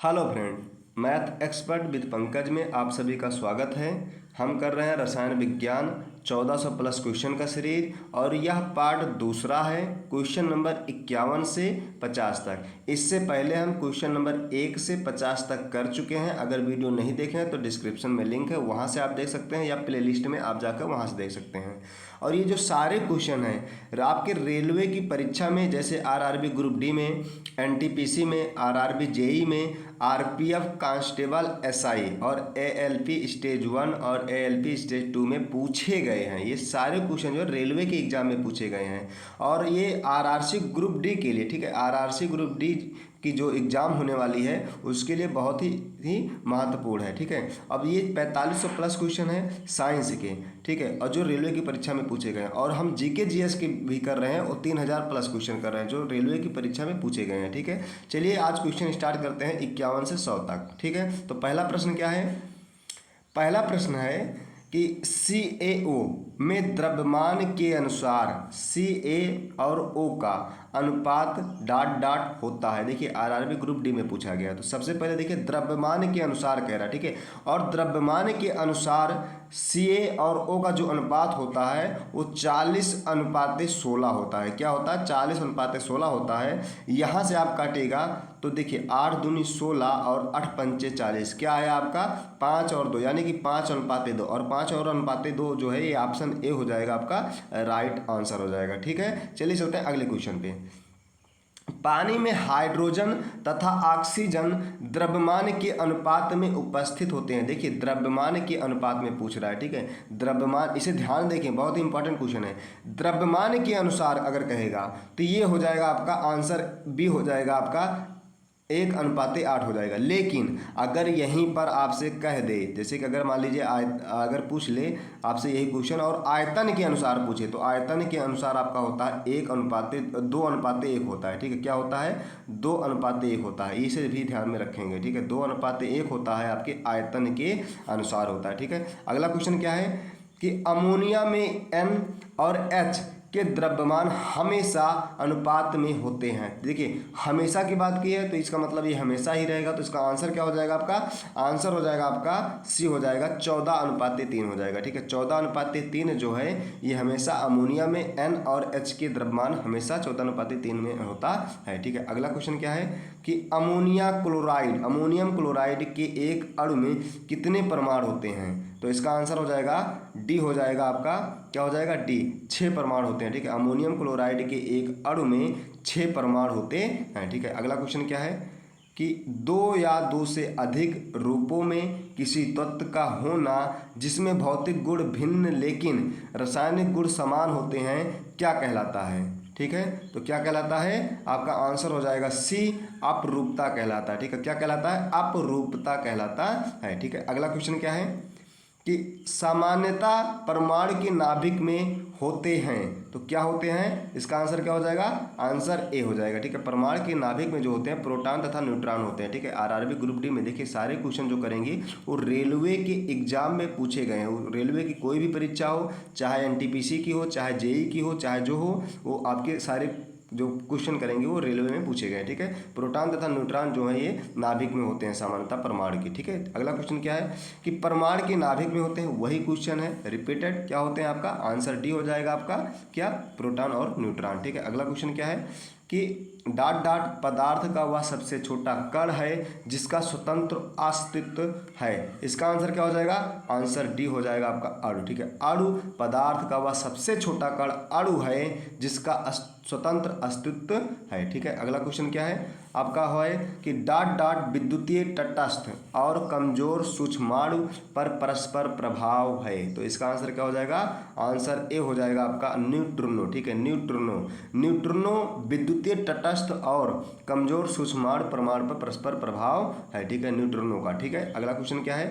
Hello friend, math expert with Pankaj में आप सभी का स्वागत है। हम कर रहे हैं रसायन विज्ञान 1400 प्लस क्वेश्चन का सीरीज और यह पार्ट दूसरा है क्वेश्चन नंबर 51 से 50 तक। इससे पहले हम क्वेश्चन नंबर 1 से 50 तक कर चुके हैं। अगर वीडियो नहीं देखे हैं तो डिस्क्रिप्शन में लिंक है, वहाँ से आप देख सकते हैं या प्लेलिस्ट में आप जाकर वहाँ से देख सकते हैं। और ये जो सारे क्वेश्चन हैं आपके रेलवे की परीक्षा में, जैसे आरआरबी ग्रुप डी में, एनटीपीसी में, आरआरबी जेई में, आरपीएफ कांस्टेबल एसआई और एएलपी स्टेज 1 और एएलपी स्टेज 2 में पूछे गए हैं। ये सारे क्वेश्चन जो रेलवे के एग्जाम में पूछे गए हैं और ये आरआरसी ग्रुप डी के लिए, ठीक है, आरआरसी ग्रुप डी की जो एग्ज़ाम होने वाली है उसके लिए बहुत ही महत्वपूर्ण है। ठीक है, अब ये 4500 प्लस क्वेश्चन है साइंस के, ठीक है, और जो रेलवे की परीक्षा में पूछे गए हैं। और हम जीके जीएस के भी कर रहे हैं और 3000 प्लस क्वेश्चन कर रहे हैं जो रेलवे की परीक्षा में पूछे गए हैं। ठीक है, चलिए आज क्वेश्चन स्टार्ट करते हैं 51 से 100 तक। ठीक है, तो पहला प्रश्न क्या है? पहला प्रश्न है कि CaO में द्रव्यमान के अनुसार Ca और O का अनुपात डॉट डॉट होता है। देखिए आरआरबी ग्रुप डी में पूछा गया, तो सबसे पहले देखिए द्रव्यमान के अनुसार कह रहा है, ठीक है, और द्रव्यमान के अनुसार Ca और O का जो अनुपात होता है वो 40:16 होता है। क्या होता है? 40:16 होता है। यहाँ से आप काटेगा तो देखिए 8 दूनी 16 और 8 पंचे 40, क्या आया आपका 5 और 2, यानी कि 5:2 और 5:2 जो है ये ऑप्शन ए हो जाएगा, आपका राइट आंसर हो जाएगा। ठीक है, चलिए चलते हैं अगले क्वेश्चन पे। पानी में हाइड्रोजन तथा ऑक्सीजन द्रव्यमान के अनुपात में उपस्थित होते हैं। देखिए द्रव्यमान के अनुपात में पूछ रहा है, ठीक है, द्रव्यमान, इसे ध्यान देखें, बहुत ही इंपॉर्टेंट क्वेश्चन है। द्रव्यमान के अनुसार अगर कहेगा तो ये हो जाएगा आपका आंसर बी हो जाएगा, आपका 1:8 हो जाएगा। लेकिन अगर यहीं पर आपसे कह दे, जैसे कि अगर मान लीजिए अगर पूछ ले आपसे यही क्वेश्चन और आयतन के अनुसार पूछे, तो आयतन के अनुसार आपका होता है 2:1 होता है। ठीक है, क्या होता है? 2:1 होता है। इसे भी ध्यान में रखेंगे। ठीक है, 2:1 होता है, आपके आयतन के अनुसार होता है। ठीक है, अगला क्वेश्चन क्या है कि अमोनिया में N और H के द्रव्यमान हमेशा अनुपात में होते हैं। देखिए हमेशा की बात की है तो इसका मतलब ये हमेशा ही रहेगा, तो इसका आंसर क्या हो जाएगा? आपका आंसर हो जाएगा आपका सी हो जाएगा, 14:3 हो जाएगा। ठीक है, 14:3 जो है ये हमेशा अमोनिया में N और H के द्रव्यमान हमेशा 14:3 में होता है। ठीक है, अगला क्वेश्चन क्या है कि अमोनियम क्लोराइड के एक अणु में कितने परमाणु होते हैं? तो इसका आंसर हो जाएगा डी हो जाएगा, आपका क्या हो जाएगा? डी, 6 परमाणु होते हैं। ठीक है, अमोनियम क्लोराइड के एक अणु में 6 परमाणु होते हैं। ठीक है, अगला क्वेश्चन क्या है कि 2 या 2 से अधिक रूपों में किसी तत्व का होना जिसमें भौतिक गुण भिन्न लेकिन रासायनिक गुण समान होते हैं क्या कहलाता है? ठीक है, तो क्या कहलाता है? आपका आंसर हो जाएगा सी, अपरूपता कहलाता है। ठीक है, क्या कहलाता है? अपरूपता कहलाता है। ठीक है, अगला क्वेश्चन क्या है कि सामान्यतः परमाणु के नाभिक में होते हैं, तो क्या होते हैं? इसका आंसर क्या हो जाएगा? आंसर ए हो जाएगा। ठीक है, परमाणु के नाभिक में जो होते हैं प्रोटॉन तथा न्यूट्रॉन होते हैं। ठीक है, आरआरबी ग्रुप डी में देखिए सारे क्वेश्चन जो करेंगे वो रेलवे के एग्जाम में पूछे गए हैं। रेलवे की कोई भी परीक्षा हो, चाहे एनटीपीसी की हो, चाहे जेई की हो, चाहे जो हो, वो आपके सारे जो क्वेश्चन करेंगे वो रेलवे में पूछे गए। ठीक है, प्रोटॉन तथा न्यूट्रॉन जो है ये नाभिक में होते हैं सामान्यतः परमाणु की। ठीक है, अगला क्वेश्चन क्या है कि परमाणु के नाभिक में होते हैं, वही क्वेश्चन है रिपीटेड, क्या होते हैं? आपका आंसर डी हो जाएगा, आपका क्या? प्रोटॉन और न्यूट्रॉन। ठीक है, अगला क्वेश्चन क्या है कि डॉट डॉट पदार्थ का वह सबसे छोटा कण है जिसका स्वतंत्र अस्तित्व है। इसका आंसर क्या हो जाएगा? आंसर डी हो जाएगा, आपका अणु। ठीक है, अणु पदार्थ का वह सबसे छोटा कण अणु है जिसका स्वतंत्र अस्तित्व है। ठीक है, अगला क्वेश्चन क्या है आपका है कि डॉट डॉट विद्युतीय तटस्थ और कमजोर सूक्ष्माणु पर परस्पर प्रभाव है। तो इसका आंसर क्या हो जाएगा? आंसर ए हो जाएगा, आपका न्यूट्रिनो। ठीक है, न्यूट्रिनो विद्युतीय तटस्थ और कमजोर सूक्ष्माणु परमाणु पर परस्पर प्रभाव है। ठीक है, न्यूट्रिनो का। ठीक है, अगला क्वेश्चन क्या है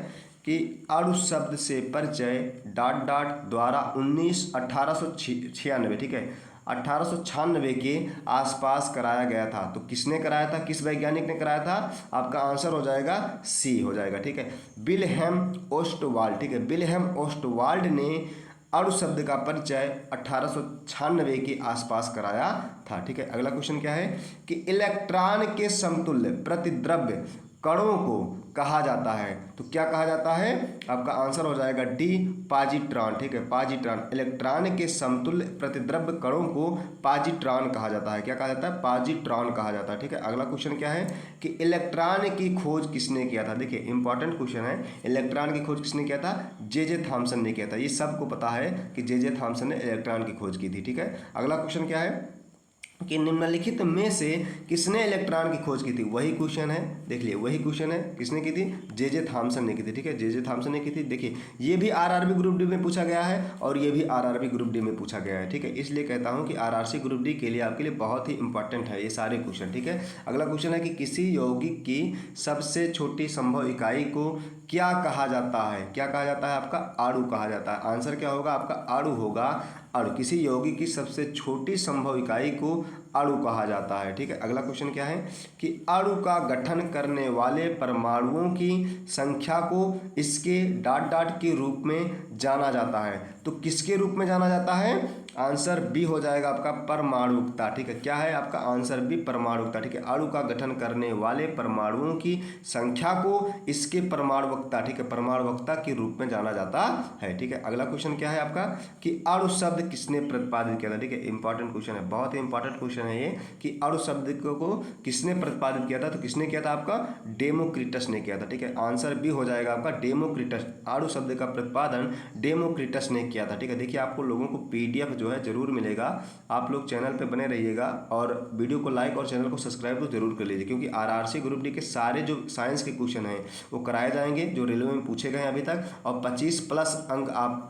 कि अणु शब्द से परिचय डॉट डॉट द्वारा 1896, ठीक है, 1896 के आसपास कराया गया था। तो किसने कराया था? किस वैज्ञानिक ने कराया था? आपका आंसर हो जाएगा सी हो जाएगा। ठीक है, विल्हेम ओस्टवाल्ड। ठीक है, विल्हेम ओस्टवाल्ड ने अणु शब्द का परिचय 1896 के आसपास कराया था। ठीक है, अगला क्वेश्चन क्या है कि इलेक्ट्रॉन के समतुल्य प्रतिद्रव्य कणों को कहा जाता है। तो क्या कहा जाता है? आपका आंसर हो जाएगा डी, पॉजिट्रॉन। ठीक है, पॉजिट्रॉन। इलेक्ट्रॉन के समतुल्य प्रतिद्रव्य कणों को पॉजिट्रॉन कहा जाता है। क्या कहा जाता है? पॉजिट्रॉन कहा जाता है। ठीक है, अगला क्वेश्चन क्या है कि इलेक्ट्रॉन की खोज किसने किया था? देखिए इंपॉर्टेंट क्वेश्चन है, इलेक्ट्रॉन की खोज किसने किया था? जे थॉमसन ने किया था। ये सबको पता है कि जे थॉमसन ने इलेक्ट्रॉन की खोज की थी। ठीक है, अगला क्वेश्चन क्या है कि निम्नलिखित में से किसने इलेक्ट्रॉन की खोज की थी? वही क्वेश्चन है, देख लिए वही क्वेश्चन है, किसने की थी? जे थॉमसन ने की थी। ठीक है, जे थॉमसन ने की थी। देखिए ये भी आरआरबी ग्रुप डी में पूछा गया है और ये भी आरआरबी ग्रुप डी में पूछा गया है। ठीक है, इसलिए कहता हूं कि आरआरसी ग्रुप डी के लिए आपके लिए बहुत ही इंपॉर्टेंट है ये सारे क्वेश्चन। ठीक है, अगला क्वेश्चन है कि किसी यौगिक की सबसे छोटी संभव इकाई को क्या कहा जाता है? क्या कहा जाता है? आपका अणु कहा जाता है। आंसर क्या होगा आपका? अणु होगा। अणु, किसी यौगिक की सबसे छोटी संभव इकाई को अणु कहा जाता है। ठीक है, अगला क्वेश्चन क्या है कि अणु का गठन करने वाले परमाणुओं की संख्या को इसके डॉट डॉट के रूप में जाना जाता है। तो किसके रूप में जाना जाता है? आंसर बी हो जाएगा आपका परमाणुकता। ठीक है, क्या है आपका? आंसर बी परमाणुकता। ठीक है, अणु का गठन करने वाले परमाणुओं की संख्या को इसके परमाणुकता, ठीक है, परमाणुकता के रूप में जाना जाता है। ठीक है, अगला क्वेश्चन क्या है आपका कि अणु शब्द किसने प्रतिपादित किया था? ठीक है, इंपॉर्टेंट क्वेश्चन है, बहुत ही इंपॉर्टेंट क्वेश्चन है ये कि अणु शब्द को किसने प्रतिपादित किया था? तो किसने किया था? आपका डेमोक्रिटस ने किया था। ठीक है, आंसर बी हो जाएगा आपका डेमोक्रिटस। अणु शब्द का प्रतिपादन डेमोक्रिटस ने किया था। ठीक है, देखिए आपको लोगों को पीडीएफ जो है जरूर मिलेगा। आप लोग चैनल पे बने रहिएगा और वीडियो को लाइक और चैनल को सब्सक्राइब तो जरूर कर लीजिए, क्योंकि आरआरसी ग्रुप डी के सारे जो साइंस के क्वेश्चन हैं वो कराए जाएंगे जो रेलवे में पूछे गए हैं अभी तक। और 25 प्लस अंक आप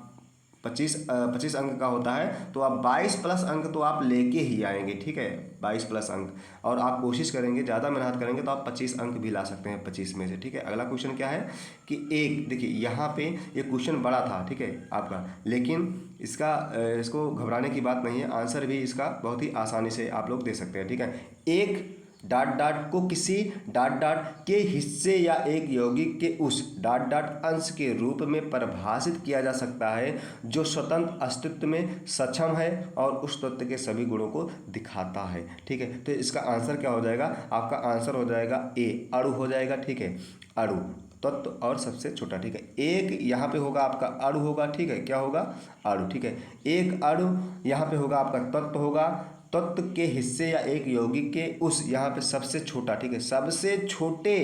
25 अंक का होता है, तो आप 22 प्लस अंक तो आप लेके ही आएंगे। ठीक है, 22 प्लस अंक, और आप कोशिश करेंगे, ज़्यादा मेहनत करेंगे तो आप 25 अंक भी ला सकते हैं 25 में से। ठीक है, अगला क्वेश्चन क्या है कि एक, देखिए यहाँ पे ये क्वेश्चन बड़ा था, ठीक है आपका, लेकिन इसको घबराने की बात नहीं है, आंसर भी इसका बहुत ही आसानी से आप लोग दे सकते हैं। ठीक है, एक डॉट डॉट को किसी डॉट डॉट के हिस्से या एक यौगिक के उस डॉट डॉट अंश के रूप में परिभाषित किया जा सकता है जो स्वतंत्र अस्तित्व में सक्षम है और उस तत्व के सभी गुणों को दिखाता है। ठीक है, तो इसका आंसर क्या हो जाएगा? आपका आंसर हो जाएगा ए, अणु हो जाएगा। ठीक है, अणु, तत्व और सबसे छोटा। ठीक है, एक यहाँ पे होगा आपका अणु होगा। ठीक है, क्या होगा? अणु। ठीक है, एक अणु यहाँ पे होगा आपका तत्व होगा, तत्व के हिस्से या एक यौगिक के उस, यहाँ पे सबसे छोटा, ठीक है, सबसे छोटे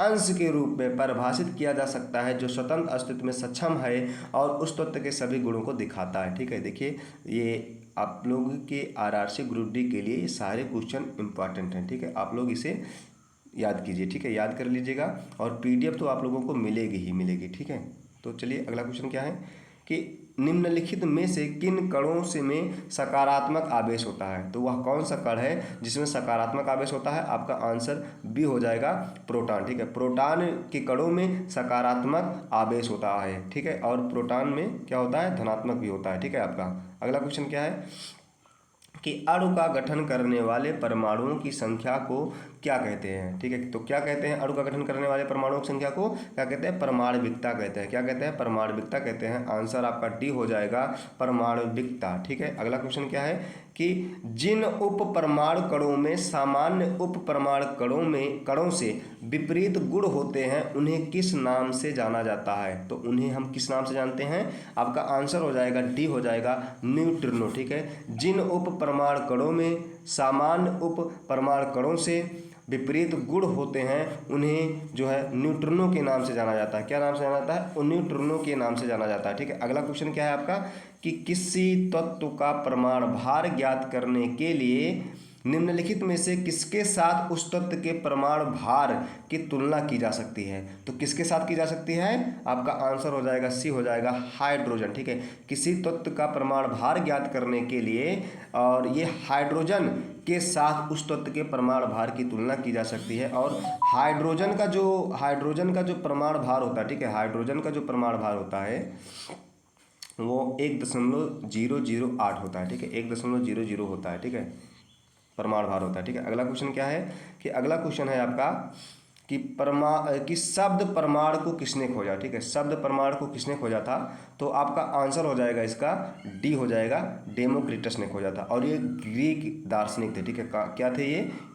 अंश के रूप में परिभाषित किया जा सकता है जो स्वतंत्र अस्तित्व में सक्षम है और उस तत्व के सभी गुणों को दिखाता है। ठीक है, देखिए ये आप लोगों के आरआरसी ग्रुप डी के लिए ये सारे क्वेश्चन इंपॉर्टेंट हैं। ठीक है, आप लोग इसे याद कीजिए। ठीक है, याद कर लीजिएगा और पीडीएफ तो आप लोगों को मिलेगी ही मिलेगी। ठीक है, तो चलिए अगला क्वेश्चन क्या है कि निम्नलिखित में से किन कणों से में सकारात्मक आवेश होता है? तो वह कौन सा कण है जिसमें सकारात्मक आवेश होता है? आपका आंसर बी हो जाएगा प्रोटॉन। ठीक है, प्रोटॉन के कणों में सकारात्मक आवेश होता है। ठीक है, और प्रोटॉन में क्या होता है? धनात्मक भी होता है। ठीक है, आपका अगला क्वेश्चन क्या है कि अणु का गठन करने वाले परमाणुओं की संख्या को क्या कहते हैं? ठीक है, तो क्या कहते हैं? अणु का गठन करने वाले परमाणुओं की संख्या को क्या कहते हैं? परमाणविकता कहते हैं। क्या कहते हैं? परमाणविकता कहते हैं। आंसर आपका डी हो जाएगा परमाणविकता। ठीक है, अगला क्वेश्चन क्या है कि जिन उप परमाणु कणों में सामान्य उप परमाणु कणों से विपरीत गुण होते हैं उन्हें किस नाम से जाना जाता है? तो उन्हें हम किस नाम से जानते हैं? आपका आंसर हो जाएगा डी हो जाएगा न्यूट्रिनो। ठीक है, जिन उप परमाणु कणों में सामान्य उप परमाणु कणों से विपरीत गुण होते हैं उन्हें जो है न्यूट्रिनो के नाम से जाना जाता है। क्या नाम से जाना जाता है? न्यूट्रिनो के नाम से जाना जाता है। ठीक है, अगला क्वेश्चन क्या है आपका कि किसी तत्व का परमाणु भार ज्ञात करने के लिए निम्नलिखित में से किसके साथ उस तत्व के परमाणु भार की तुलना की जा सकती है? तो किसके साथ की जा सकती है? आपका आंसर हो जाएगा सी हो जाएगा हाइड्रोजन। ठीक है, किसी तत्व का परमाणु भार ज्ञात करने के लिए और ये हाइड्रोजन के साथ उस तत्व के परमाणु भार की तुलना की जा सकती है। और हाइड्रोजन का जो परमाणु भार होता है, ठीक है, हाइड्रोजन का जो परमाणु भार होता है वो 1.008 होता है। ठीक है, 1.00 होता है। ठीक है, परमाणु भार होता है। ठीक है, अगला क्वेश्चन क्या है कि अगला क्वेश्चन है आपका कि शब्द प्रमाण को किसने खोजा। ठीक है, शब्द प्रमाण को किसने खोजा था, तो आपका आंसर हो जाएगा इसका डी हो जाएगा, डेमोक्रिटस ने खोजा था। और ये ग्रीक दार्शनिक थे। ठीक है, क्या थे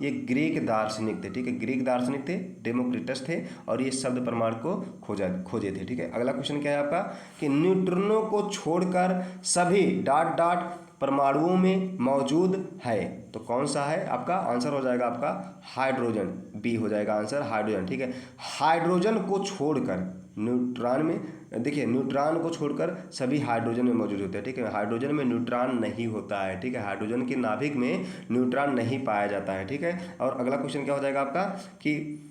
ये ग्रीक दार्शनिक थे। ठीक है, ग्रीक दार्शनिक थे, डेमोक्रिटस थे, और ये शब्द प्रमाण को खोजे थे। ठीक है, अगला क्वेश्चन क्या है आपका कि न्यूट्रॉनों को छोड़कर सभी डॉट डॉट परमाणुओं में मौजूद है, तो कौन सा है आपका आंसर हो जाएगा आपका हाइड्रोजन, बी हो जाएगा आंसर हाइड्रोजन। ठीक है, हाइड्रोजन को छोड़कर न्यूट्रॉन में, देखिए न्यूट्रॉन को छोड़कर सभी हाइड्रोजन में मौजूद होते हैं। ठीक है, हाइड्रोजन में न्यूट्रॉन नहीं होता है। ठीक है, हाइड्रोजन के नाभिक में न्यूट्रॉन नहीं पाया जाता है। ठीक है, और अगला क्वेश्चन क्या हो जाएगा आपका कि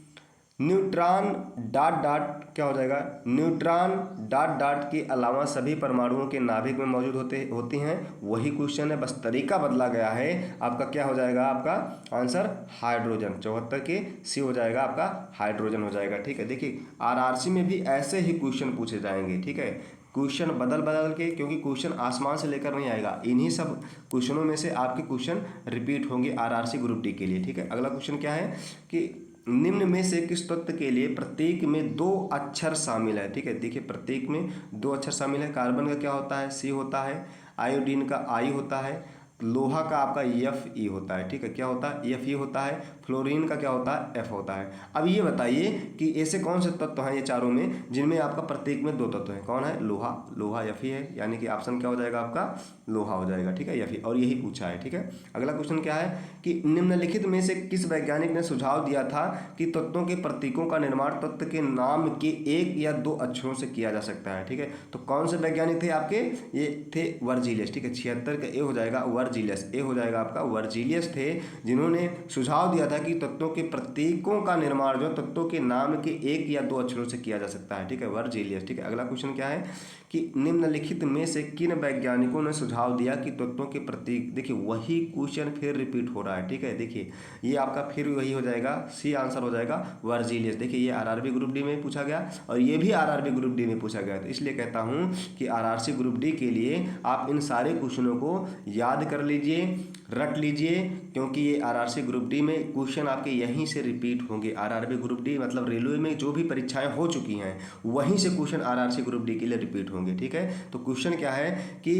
न्यूट्रॉन डॉट डॉट क्या हो जाएगा, न्यूट्रॉन डॉट डॉट के अलावा सभी परमाणुओं के नाभिक में मौजूद होती हैं, वही क्वेश्चन है, बस तरीका बदला गया है। आपका क्या हो जाएगा आपका आंसर हाइड्रोजन, 74 के सी हो जाएगा आपका हाइड्रोजन हो जाएगा। ठीक है, देखिए आरआरसी में भी ऐसे ही क्वेश्चन पूछे जाएंगे। ठीक है, क्वेश्चन बदल के, क्योंकि क्वेश्चन आसमान से लेकर नहीं आएगा, इन्हीं सब क्वेश्चनों में से आपके क्वेश्चन रिपीट होंगे आरआरसी ग्रुप डी के लिए। ठीक है, अगला क्वेश्चन क्या है कि निम्न में से किस तत्व के लिए प्रतीक में 2 अक्षर शामिल है। ठीक है, देखिए प्रतीक में 2 अक्षर शामिल है। कार्बन का क्या होता है, सी होता है, आयोडीन का आई होता है, लोहा का आपका एफ ई होता है। ठीक है, क्या होता है, एफ ई होता है, फ्लोरीन का क्या होता है, एफ होता है। अब ये बताइए कि ऐसे कौन से तत्व हैं ये चारों में जिनमें आपका प्रतीक में 2 तत्व हैं, कौन है, लोहा एफ ई है, यानी कि ऑप्शन क्या हो जाएगा आपका लोहा हो जाएगा। ठीक है, एफ ई, और यही पूछा है। ठीक है, अगला क्वेश्चन क्या है कि निम्नलिखित में से किस वैज्ञानिक ने सुझाव दिया था कि तत्वों के प्रतीकों का निर्माण तत्व के नाम के 1 या 2 अक्षरों से किया जा सकता है। ठीक है, तो कौन से वैज्ञानिक थे आपके, ये थे वर्जीलियस। ठीक है, 76 का ए हो जाएगा वर्जीलियस, ए हो जाएगा आपका वर्जीलियस थे, जिन्होंने सुझाव दिया था कि तत्वों के प्रतीकों का निर्माण जो तत्वों के नाम के 1 या 2 अक्षरों से किया जा सकता है। ठीक है, वर्जीलियस। ठीक है, अगला क्वेश्चन क्या है कि निम्नलिखित में से किन वैज्ञानिकों ने सुझाव दिया कि तत्वों के प्रतीक, देखिए वही क्वेश्चन फिर रिपीट हो रहा है। ठीक है, देखिए ये आपका फिर वही हो जाएगा, सी आंसर हो जाएगा वर्जीलियस। देखिए ये आरआरबी ग्रुप डी में पूछा गया और ये भी आरआरबी ग्रुप डी में पूछा गया, तो इसलिए कहता हूँ कि आरआरसी ग्रुप डी के लिए आप इन सारे क्वेश्चनों को याद कर लीजिए, रट लीजिए, क्योंकि ये आरआरसी ग्रुप डी में क्वेश्चन आपके यहीं से रिपीट होंगे। आरआरबी ग्रुप डी मतलब रेलवे में जो भी परीक्षाएं हो चुकी हैं वहीं से क्वेश्चन आरआरसी ग्रुप डी के लिए रिपीट होंगे। ठीक है, तो क्वेश्चन क्या है कि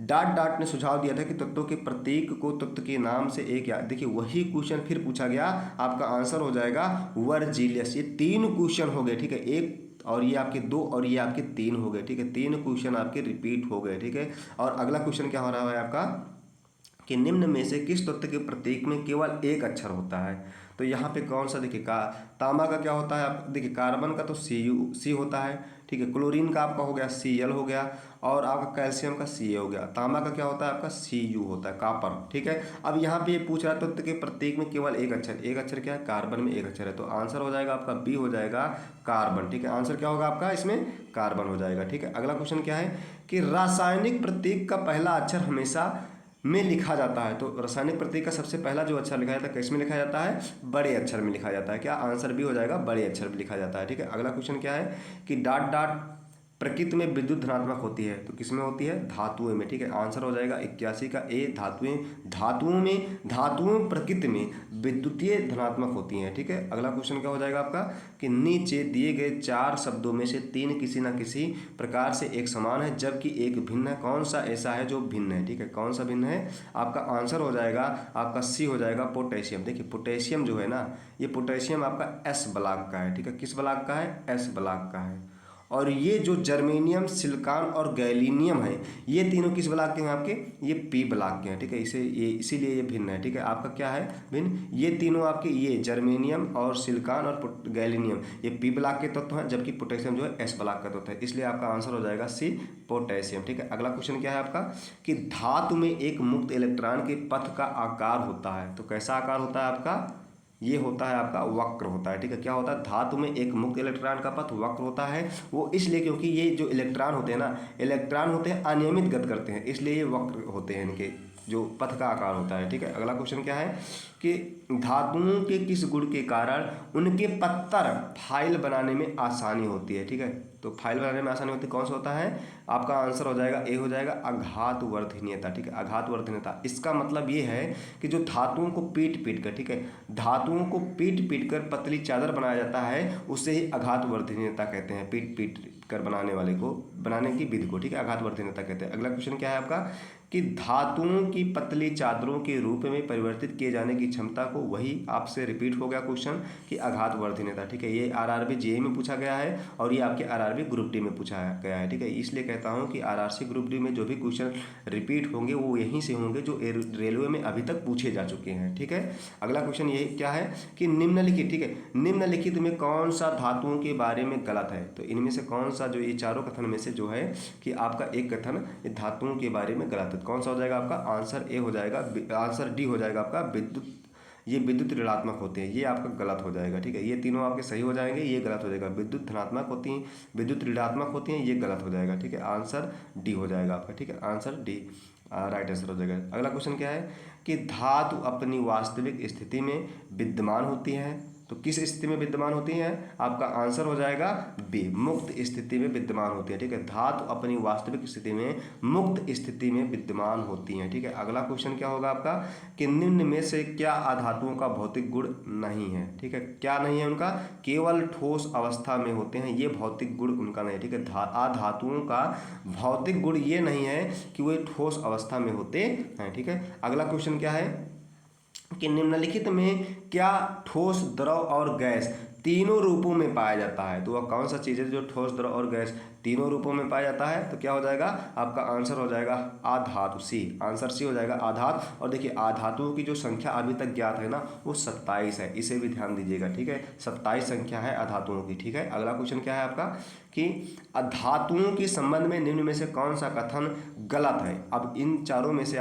डॉट डॉट ने सुझाव दिया था कि तत्वों के प्रतीक को तत्व के नाम से एक या, देखिए वही क्वेश्चन फिर पूछा गया, आपका आंसर हो जाएगा वर्जीलियस। ये 3 क्वेश्चन हो गए। ठीक है, एक और ये आपके 2 और ये आपके 3 हो गए। ठीक है, 3 क्वेश्चन आपके रिपीट हो गए। ठीक है, और अगला क्वेश्चन क्या हो रहा है आपका कि निम्न में से किस तत्व के प्रतीक में केवल 1 अक्षर होता है, तो यहाँ पे कौन सा, देखिए तांबा का क्या होता है, आप देखिए कार्बन का तो सी होता है। ठीक है, क्लोरीन का आपका हो गया Cl हो गया, और आपका कैल्शियम का Ca हो गया। तांबा का क्या होता है आपका Cu होता है, कॉपर। ठीक है, अब यहाँ पे ये पूछ रहा है तत्व के प्रतीक में केवल 1 अक्षर, 1 अक्षर क्या है, कार्बन में 1 अक्षर है, तो आंसर हो जाएगा आपका बी हो जाएगा कार्बन। ठीक है, आंसर क्या होगा आपका इसमें कार्बन हो जाएगा। ठीक है, अगला क्वेश्चन क्या है कि रासायनिक प्रतीक का पहला अक्षर हमेशा में लिखा जाता है, तो रासायनिक प्रतीक का सबसे पहला जो अक्षर लिखा जाता है किस में लिखा जाता है, बड़े अक्षर में लिखा जाता है। क्या आंसर भी हो जाएगा बड़े अक्षर में लिखा जाता है। ठीक है, अगला क्वेश्चन क्या है कि डॉट डॉट प्रकृति में विद्युत धनात्मक होती है, तो किसमें होती है, धातुओं में। ठीक है, आंसर हो जाएगा 81 का ए, धातुओं प्रकृति में विद्युतीय धनात्मक होती हैं। ठीक है, अगला क्वेश्चन क्या हो जाएगा आपका कि नीचे दिए गए 4 शब्दों में से 3 किसी न किसी प्रकार से एक समान है जबकि एक भिन्न है, कौन सा ऐसा है जो भिन्न है। ठीक है, कौन सा भिन्न है, आपका आंसर हो जाएगा आपका सी हो जाएगा पोटेशियम। देखिए पोटेशियम जो है ना, ये पोटेशियम आपका एस ब्लॉक का है। ठीक है, किस ब्लॉक का है, एस ब्लॉक का है। और ये जो जर्मेनियम, सिलिकॉन और गैलीनियम है, ये तीनों किस ब्लॉक के हैं आपके, ये पी ब्लॉक के हैं। ठीक है, इसीलिए ये भिन्न है। ठीक है, आपका क्या है भिन्न, ये तीनों आपके, ये जर्मेनियम और सिलिकॉन और गैलीनियम ये पी ब्लॉक के तत्व हैं, जबकि पोटेशियम जो है एस ब्लॉक का तत्व है, इसलिए आपका आंसर हो जाएगा सी पोटेशियम। ठीक है, अगला क्वेश्चन क्या है आपका कि धातु में एक मुक्त इलेक्ट्रॉन के पथ का आकार होता है, तो कैसा आकार होता है आपका, ये होता है आपका वक्र होता है। ठीक है, क्या होता है, धातु में एक मुक्त इलेक्ट्रॉन का पथ वक्र होता है, वो इसलिए क्योंकि ये जो इलेक्ट्रॉन होते हैं ना, इलेक्ट्रॉन होते हैं अनियमित गति करते हैं, इसलिए ये वक्र होते हैं इनके। जो पथ का आकार होता है। ठीक है, अगला क्वेश्चन क्या है कि धातुओं के किस गुण के कारण उनके पत्थर फाइल बनाने में आसानी होती है। ठीक है, तो फाइल बनाने में आसानी होती है, कौन सा होता है? आपका आंसर हो जाएगा ए, हो जाएगा आघातवर्धनीयता। ठीक है, आघातवर्धनीयता, इसका मतलब ये है कि जो धातुओं को पीट पीट कर, ठीक है, धातुओं को पीट पीट कर पतली चादर बनाया जाता है, उसे ही आघातवर्धनीयता कहते हैं। पीट पीट कर बनाने वाले को, बनाने की विधि को, ठीक है, आघातवर्धनीयता कहते हैं। अगला क्वेश्चन क्या है आपका कि धातुओं की पतली चादरों के रूप में परिवर्तित किए जाने की क्षमता को, वही आपसे रिपीट हो गया क्वेश्चन कि आघातवर्धनीयता। ठीक है, ये आरआरबी जेईई में पूछा गया है और ये आपके आरआरबी ग्रुप डी में पूछा गया है। ठीक है, इसलिए कहता हूँ कि आरआरसी ग्रुप डी में जो भी क्वेश्चन रिपीट होंगे वो यहीं से होंगे जो रेलवे में अभी तक पूछे जा चुके हैं। ठीक है, अगला क्वेश्चन ये क्या है कि निम्नलिखित, ठीक है, निम्नलिखित में कौन सा धातुओं के बारे में गलत है? तो इनमें से कौन सा, जो ये चारों कथन में से जो है कि आपका एक कथन धातुओं के बारे में गलत है, कौन सा हो जाएगा आपका? आंसर ए हो जाएगा, आंसर डी हो जाएगा आपका विद्युत, ये विद्युत ऋणात्मक होते हैं, ये आपका गलत हो जाएगा। ठीक है, ये तीनों आपके सही हो जाएंगे, ये गलत हो जाएगा। विद्युत धनात्मक होती हैं, विद्युत ऋणात्मक होती हैं, ये गलत हो जाएगा। ठीक है, आंसर डी हो जाएगा आपका। ठीक है, आंसर डी राइट आंसर हो जाएगा। अगला क्वेश्चन क्या है कि धातु अपनी वास्तविक स्थिति में विद्यमान होती है, तो किस स्थिति में विद्यमान होती हैं? आपका आंसर हो जाएगा बी, मुक्त स्थिति में विद्यमान होती है। ठीक है, धातु अपनी वास्तविक स्थिति में मुक्त स्थिति में विद्यमान होती हैं। ठीक है, अगला क्वेश्चन क्या होगा आपका कि निम्न में से क्या अधातुओं का भौतिक गुण नहीं है? ठीक है, क्या नहीं है उनका? केवल ठोस अवस्था में होते हैं, ये भौतिक गुण उनका नहीं है। ठीक है, अधातुओं का भौतिक गुण ये नहीं है कि वे ठोस अवस्था में होते हैं। ठीक है, अगला क्वेश्चन क्या है कि निम्नलिखित में क्या ठोस, द्रव और गैस तीनों रूपों में पाया जाता है? तो वह कौन सा चीज़ है जो ठोस, द्रव और गैस तीनों रूपों में पाया जाता है? तो क्या हो जाएगा आपका आंसर हो जाएगा आधातु, सी, आंसर सी हो जाएगा आधात। और देखिए आधातुओं की जो संख्या अभी तक ज्ञात है ना वो 27 है, इसे भी ध्यान दीजिएगा। ठीक है, 27 संख्या है अधातुओं की। ठीक है, अगला क्वेश्चन क्या है आपका कि धातुओं के संबंध में निम्न में से कौन सा कथन गलत है? अब इन चारों में से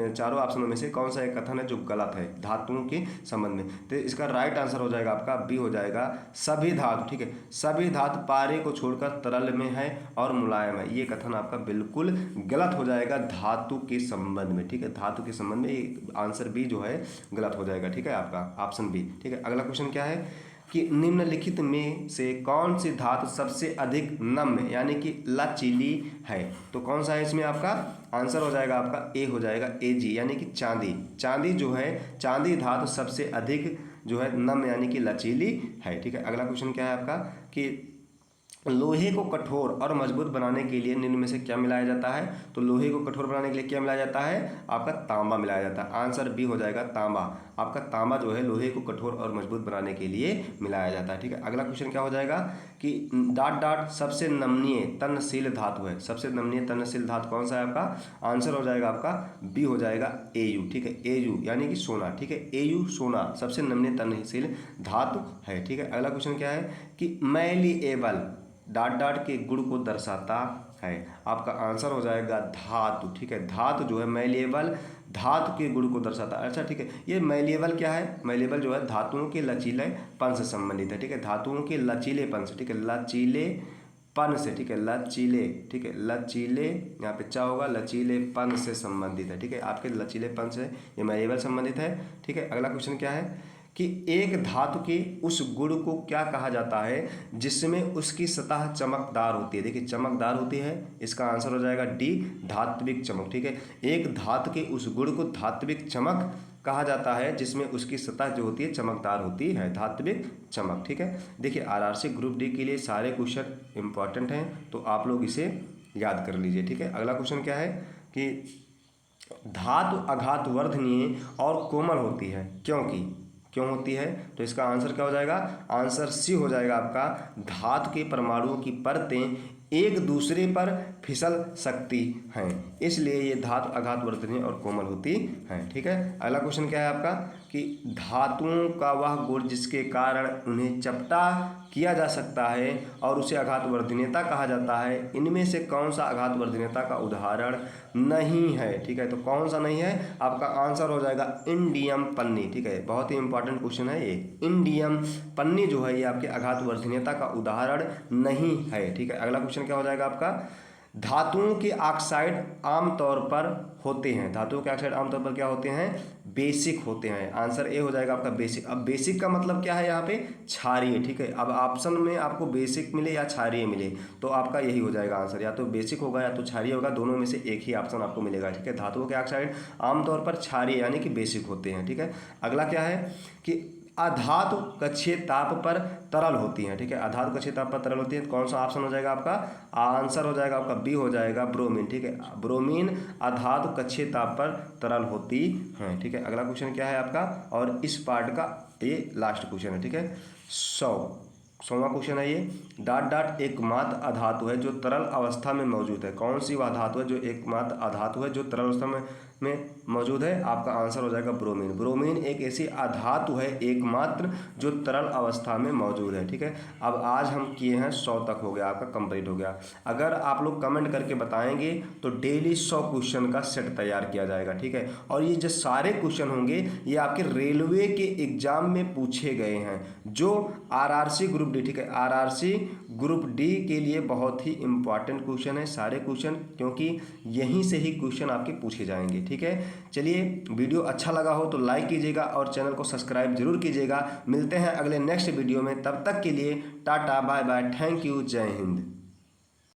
चारों ऑप्शनों में से कौन सा एक कथन है जो गलत है धातुओं के संबंध में? तो इसका राइट आंसर हो जाएगा आपका बी हो जाएगा, सभी धातु, ठीक है, सभी धातु पारे को छोड़कर तरल में है और मुलायम है, ये कथन आपका बिल्कुल गलत हो जाएगा धातु के संबंध में। ठीक है, धातु के संबंध में आंसर बी जो है गलत हो जाएगा। ठीक है, आपका ऑप्शन बी। ठीक है, अगला क्वेश्चन क्या है कि निम्नलिखित में से कौन सी धातु सबसे अधिक नम्य यानी कि लचीली है? तो कौन सा है इसमें? आपका आंसर हो जाएगा आपका ए हो जाएगा, Ag यानी कि चांदी। चांदी जो है, चांदी धातु सबसे अधिक जो है नम्य यानी कि लचीली है। ठीक है, अगला क्वेश्चन क्या है आपका कि लोहे को कठोर और मजबूत बनाने के लिए निम्न में से क्या मिलाया जाता है? तो लोहे को कठोर बनाने के लिए क्या मिलाया जाता है? आपका तांबा मिलाया जाता है, आंसर बी हो जाएगा तांबा। आपका तांबा जो है लोहे को कठोर और मजबूत बनाने के लिए मिलाया जाता है। ठीक है, अगला क्वेश्चन क्या हो जाएगा कि डॉट डॉट सबसे नमनीय तन्नशील धातु है, सबसे नमनीय तन्नशील धातु कौन सा है? आपका आंसर हो जाएगा आपका बी हो जाएगा Au। ठीक है, Au यानी कि सोना। ठीक है, Au सोना सबसे नमनीय तन्नशील धातु है। ठीक है, अगला क्वेश्चन क्या है कि मैलिएबल डॉट डॉट के गुण को दर्शाता है? आपका आंसर हो जाएगा धातु। ठीक है, धातु जो है मैलिएबल धातु के गुण को दर्शाता है। अच्छा ठीक है, ये मैलिएबल क्या है? मैलिएबल जो है धातुओं के लचीलेपन से संबंधित है। ठीक है, धातुओं के लचीलेपन से, ठीक है, लचीलेपन से, ठीक है, लचीले, ठीक है, लचीले यहाँ पे क्या होगा? लचीलेपन से संबंधित है। ठीक है, आपके लचीलेपन से ये मैलिएबल संबंधित है। ठीक है, अगला क्वेश्चन क्या है कि एक धातु के उस गुण को क्या कहा जाता है जिसमें उसकी सतह चमकदार होती है? देखिए चमकदार होती है, इसका आंसर हो जाएगा डी, धात्विक चमक। ठीक है, एक धातु के उस गुण को धात्विक चमक कहा जाता है जिसमें उसकी सतह जो होती है चमकदार होती है, धात्विक चमक। ठीक है, देखिए आरआरसी ग्रुप डी के लिए सारे क्वेश्चन इंपॉर्टेंट हैं तो आप लोग इसे याद कर लीजिए। ठीक है, अगला क्वेश्चन क्या है कि धातु आघातवर्धनीय और कोमल होती है, क्यों होती है? तो इसका आंसर क्या हो जाएगा? आंसर सी हो जाएगा आपका, धातु के परमाणुओं की परतें एक दूसरे पर फिसल सकती हैं, इसलिए ये धातु आघातवर्धनीय और कोमल होती हैं। ठीक है, अगला क्वेश्चन क्या है आपका कि धातुओं का वह गुण जिसके कारण उन्हें चपटा किया जा सकता है और उसे आघातवर्धनीयता कहा जाता है, इनमें से कौन सा आघातवर्धनीयता का उदाहरण नहीं है? ठीक है, तो कौन सा नहीं है? आपका आंसर हो जाएगा इंडियम पन्नी। ठीक है, बहुत ही इंपॉर्टेंट क्वेश्चन है ये, इंडियम पन्नी जो है ये आपके आघातवर्धनीयता का उदाहरण नहीं है। ठीक है, अगला क्वेश्चन क्या हो जाएगा आपका धातुओं के ऑक्साइड आमतौर पर होते हैं, धातुओं के ऑक्साइड आमतौर पर क्या होते हैं, बेसिक होते हैं। आंसर ए हो जाएगा आपका बेसिक। अब बेसिक का मतलब क्या है यहाँ पे, क्षारीय, ठीक है। अब ऑप्शन में आपको बेसिक मिले या क्षारीय मिले तो आपका यही हो जाएगा आंसर, या तो बेसिक होगा या तो क्षारीय होगा, दोनों में से एक ही ऑप्शन आपको मिलेगा, ठीक है। धातुओं के ऑक्साइड आमतौर पर क्षारीय यानी कि बेसिक होते हैं, ठीक है। अगला क्या है कि अधातु कक्षीय ताप पर तरल होती हैं, ठीक है। अधातु कक्षीय ताप पर तरल होती है, कौन सा ऑप्शन हो जाएगा आपका, आंसर हो जाएगा आपका बी हो जाएगा, ब्रोमीन, ठीक है। ब्रोमीन अधातु कक्षीय ताप पर तरल होती हैं, ठीक है। अगला क्वेश्चन क्या है आपका, और इस पार्ट का ये लास्ट क्वेश्चन है, ठीक है। 100वां क्वेश्चन है ये, डॉट डॉट एकमात्र अधातु है जो तरल अवस्था में मौजूद है। कौन सी वह धातु है जो एकमात्र अधातु है जो तरल अवस्था में मौजूद है, आपका आंसर हो जाएगा ब्रोमीन। ब्रोमीन एक ऐसी अधातु है एकमात्र जो तरल अवस्था में मौजूद है, ठीक है। अब आज हम किए हैं 100 तक हो गया, आपका कंप्लीट हो गया। अगर आप लोग कमेंट करके बताएंगे तो डेली 100 क्वेश्चन का सेट तैयार किया जाएगा, ठीक है। और ये जो सारे क्वेश्चन होंगे ये आपके रेलवे के एग्जाम में पूछे गए हैं, जो आरआरसी ग्रुप डी, ठीक है, आरआरसी ग्रुप डी के लिए बहुत ही इंपॉर्टेंट क्वेश्चन है सारे क्वेश्चन, क्योंकि यहीं से ही क्वेश्चन आपके पूछे जाएंगे, ठीक है। चलिए, वीडियो अच्छा लगा हो तो लाइक कीजिएगा और चैनल को सब्सक्राइब जरूर कीजिएगा। मिलते हैं अगले नेक्स्ट वीडियो में, तब तक के लिए tata bye bye, thank you, जय हिंद।